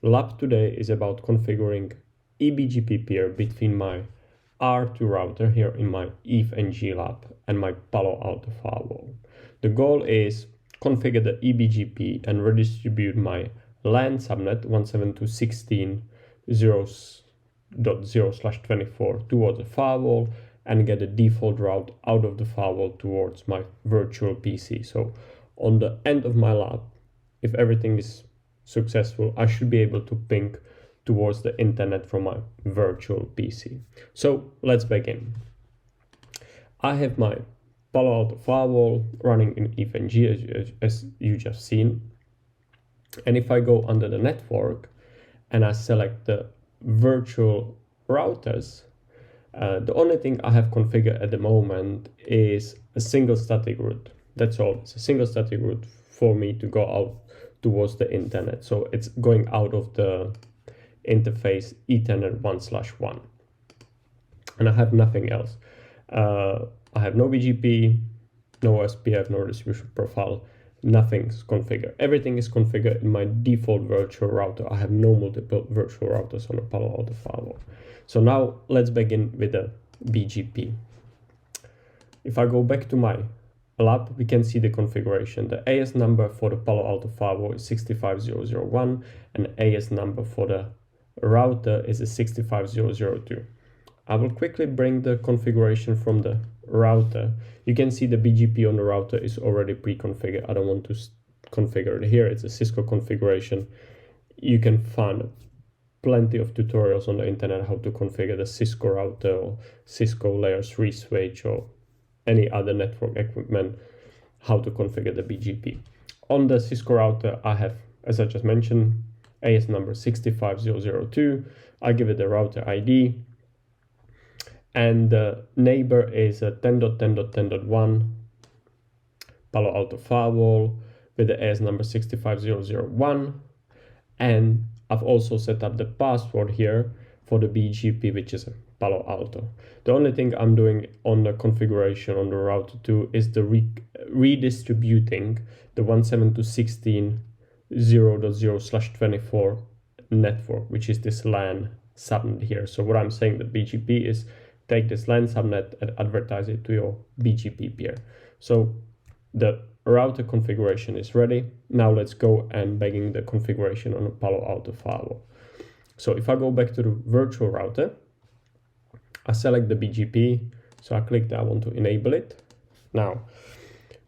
lab today is about configuring eBGP peer between my R2 router here in my EVE-NG lab and my Palo Alto Firewall. The goal is configure the eBGP and redistribute my LAN subnet 172.16.0.0/24 towards the firewall and get a default route out of the firewall towards my virtual PC. So on the end of my lab, if everything is successful, I should be able to ping towards the internet from my virtual PC. So let's begin. I have my Palo Alto Firewall running in EVE-NG as you just seen. And if I go under the network and I select the virtual routers, the only thing I have configured at the moment is a single static route. That's all. It's a single static route for me to go out towards the internet. So it's going out of the interface Ethernet 1/1. And I have nothing else. I have no BGP, no SPF, no distribution profile. Nothing's configured. Everything is configured in my default virtual router. I have no multiple virtual routers on the Palo Alto Firewall. So now let's begin with the BGP. If I go back to my lab, we can see the configuration. The AS number for the Palo Alto Firewall is 65001 and AS number for the router is a 65002. I will quickly bring the configuration from the router. You can see the BGP on the router is already pre-configured. I don't want to configure it here. It's a Cisco configuration. You can find plenty of tutorials on the internet how to configure the Cisco router or Cisco layer 3 switch or any other network equipment, how to configure the BGP. On the Cisco router, I have, as I just mentioned, AS number 65002. I give it the router ID. And the neighbor is a 10.10.10.1 Palo Alto Firewall with the AS number 65001. And I've also set up the password here for the BGP, which is a Palo Alto. The only thing I'm doing on the configuration on the router 2 is the redistributing the 172.16.0.0/24 network, which is this LAN subnet here. So what I'm saying that BGP is take this LAN subnet and advertise it to your BGP peer. So the router configuration is ready. Now let's go and begin the configuration on a Palo Alto Firewall. So if I go back to the virtual router, I select the BGP. So I click that I want to enable it. Now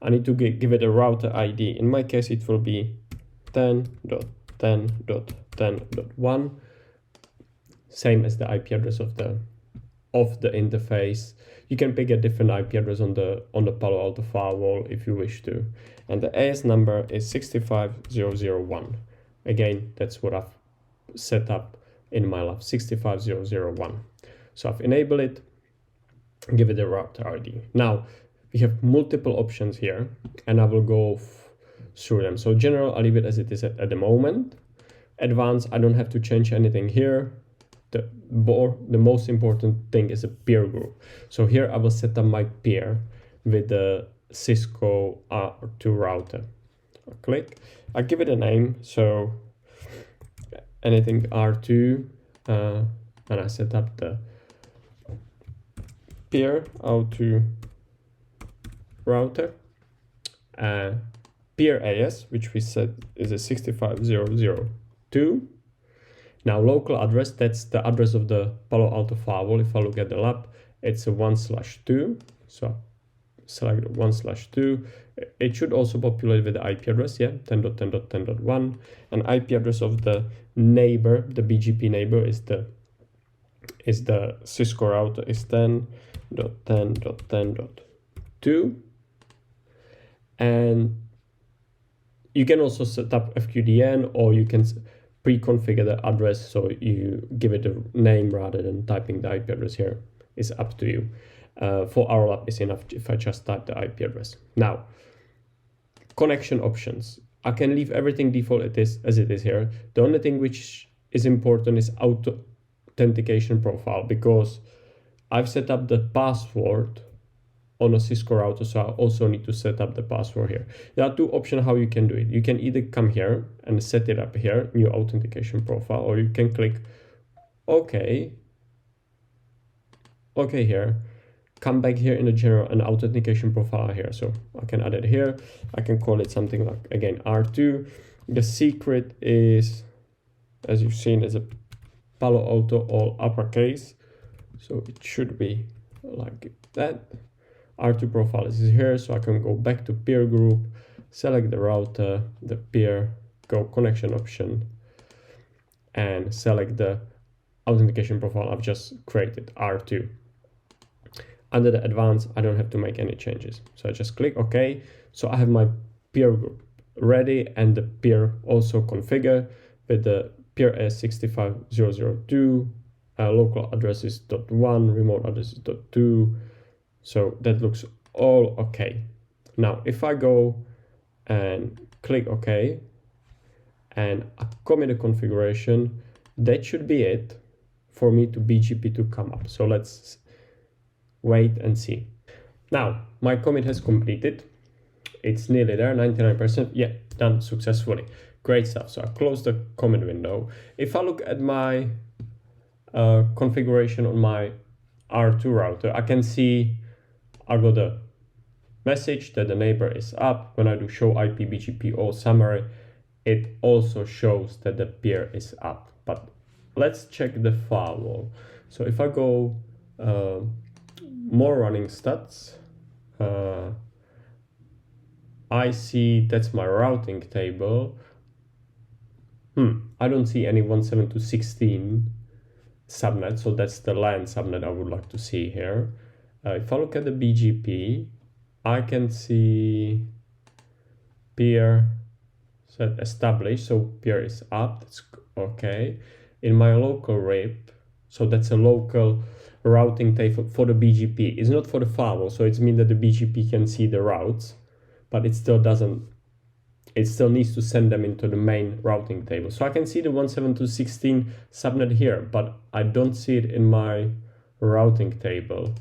I need to give it a router ID. In my case, it will be 10.10.10.1, same as the IP address of the interface. You can pick a different IP address on the Palo Alto Firewall if you wish to. And the AS number is 65001. Again, that's what I've set up in my lab, 65001. So I've enabled it, give it a router ID. Now we have multiple options here and I will go through them. So general, I'll leave it as it is at the moment. Advanced, I don't have to change anything here. The most important thing is a peer group. So here I will set up my peer with the Cisco R2 router. I click, I give it a name, so anything R2, and I set up the peer R2 router, peer AS, which we set is a 65002. Now local address, that's the address of the Palo Alto Firewall. If I look at the lab, it's a 1/2. So select 1/2. It should also populate with the IP address, yeah, 10.10.10.1. And IP address of the neighbor, the BGP neighbor is the Cisco router is 10.10.10.2. And you can also set up FQDN, or you can pre-configure the address, so you give it a name rather than typing the IP address here. It's up to you. For our lab, it's enough if I just type the IP address. Now, connection options. I can leave everything default as it is here. The only thing which is important is authentication profile, because I've set up the password on a Cisco router, so I also need to set up the password here. There are two options how you can do it. You can either come here and set it up here, new authentication profile, or you can click OK here, come back here in the general and authentication profile here. So I can add it here. I can call it something like, again, R2. The secret is, as you've seen, is a Palo Alto all uppercase. So it should be like that. R2 profile is here, so I can go back to peer group, select the router, the peer, go connection option, and select the authentication profile I've just created, R2. Under the advanced, I don't have to make any changes. So I just click OK. So I have my peer group ready and the peer also configured with the peer as 65002, local address is .1, remote address is .2. So that looks all okay. Now, if I go and click OK and I commit a configuration, that should be it for me to BGP to come up. So let's wait and see. Now, my commit has completed. It's nearly there, 99%. Yeah, done successfully. Great stuff. So I close the commit window. If I look at my configuration on my R2 router, I can see I got a message that the neighbor is up. When I do show IP BGP all summary, it also shows that the peer is up. But let's check the firewall. So if I go more running stats, I see that's my routing table. I don't see any 172.16 subnet, so that's the LAN subnet I would like to see here. If I look at the BGP, I can see peer set established, so peer is up, that's okay. In my local RIP, so that's a local routing table for the BGP. It's not for the firewall, so it means that the BGP can see the routes, but it still doesn't, it still needs to send them into the main routing table. So I can see the 172.16 subnet here, but I don't see it in my routing table.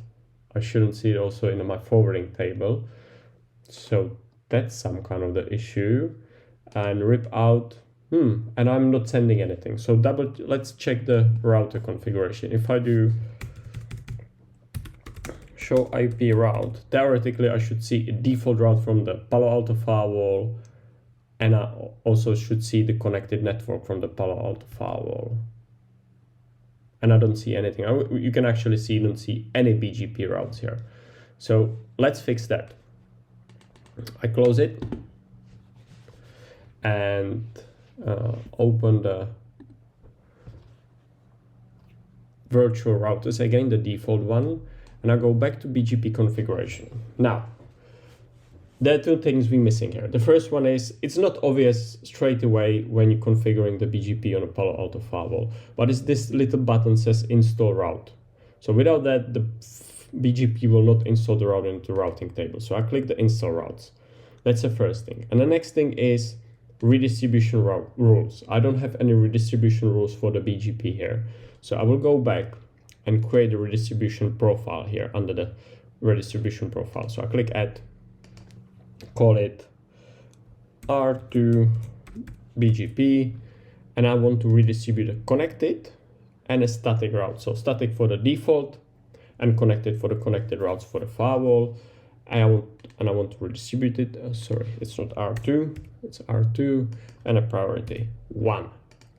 I shouldn't see it also in my forwarding table. So that's some kind of the issue. And rip out, and I'm not sending anything. So let's check the router configuration. If I do show IP route, theoretically I should see a default route from the Palo Alto Firewall, and I also should see the connected network from the Palo Alto Firewall. And I don't see anything. You can actually see, don't see any BGP routes here. So let's fix that. I close it and open the virtual routers again, the default one, and I go back to BGP configuration. Now, there are two things we're missing here. The first one is it's not obvious straight away when you're configuring the BGP on a Palo Alto firewall, but it's this little button says install route. So without that, the BGP will not install the route into the routing table. So I click the install routes. That's the first thing. And the next thing is redistribution rules. I don't have any redistribution rules for the BGP here. So I will go back and create a redistribution profile here under the redistribution profile. So I click add, call it R2 BGP, and I want to redistribute a connected and a static route. So static for the default and connected for the connected routes for the firewall. I want to redistribute it. Sorry, it's not R2, it's R2 and a priority 1.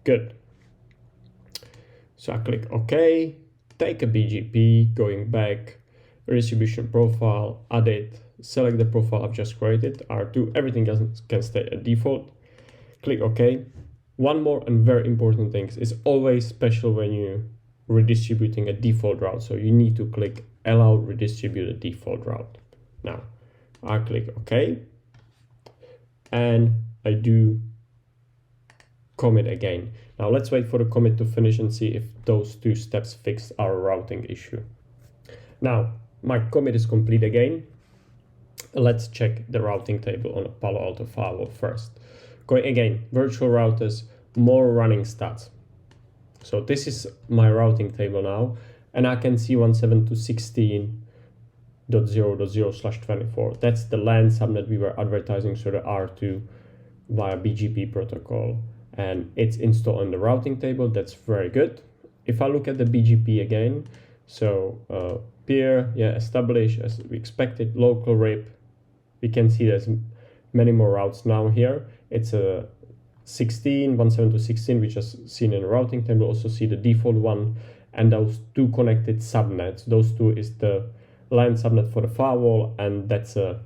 Good. So I click OK, take a BGP, going back, redistribution profile, add it, select the profile I've just created, R2, everything else can stay at default. Click OK. One more and very important thing is always special when you're redistributing a default route. So you need to click allow redistribute a default route. Now I click OK and I do commit again. Now let's wait for the commit to finish and see if those two steps fix our routing issue. Now my commit is complete again. Let's check the routing table on a Palo Alto Firewall first. Going again, virtual routers, more running stats. So this is my routing table now, and I can see 172.16 .0.0/24. That's the LAN subnet we were advertising, so the R2 via BGP protocol, and it's installed on the routing table. That's very good. If I look at the BGP again, so peer, establish as we expected, local RIP. We can see there's many more routes now here. It's a 172.16, we just seen in the routing table. Also see the default one, and those two connected subnets. Those two is the LAN subnet for the firewall, and that's a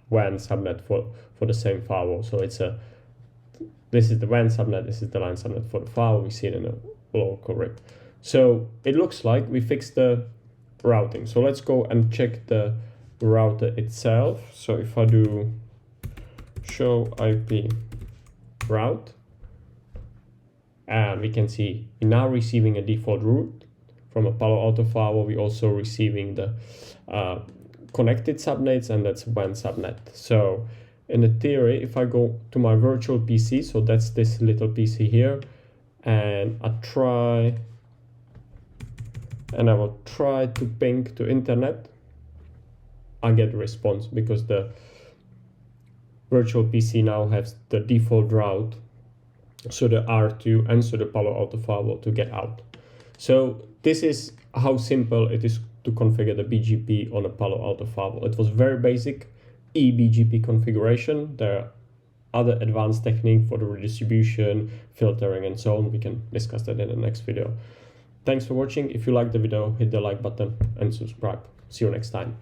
WAN subnet for the same firewall. So this is the WAN subnet, this is the LAN subnet for the firewall. We see it in a local RIP. So it looks like we fixed the routing. So let's go and check the router itself. So if I do show IP route, and we can see we're now receiving a default route from a Palo Alto firewall. We're also receiving the connected subnets, and that's WAN subnet. So in the theory, if I go to my virtual PC, so that's this little PC here, and I will try to ping to internet, I get a response because the virtual PC now has the default route, so the R2 and so the Palo Alto firewall to get out. So this is how simple it is to configure the BGP on a Palo Alto firewall. It was very basic eBGP configuration. There are other advanced techniques for the redistribution, filtering, and so on. We can discuss that in the next video. Thanks for watching. If you liked the video, hit the like button and subscribe. See you next time.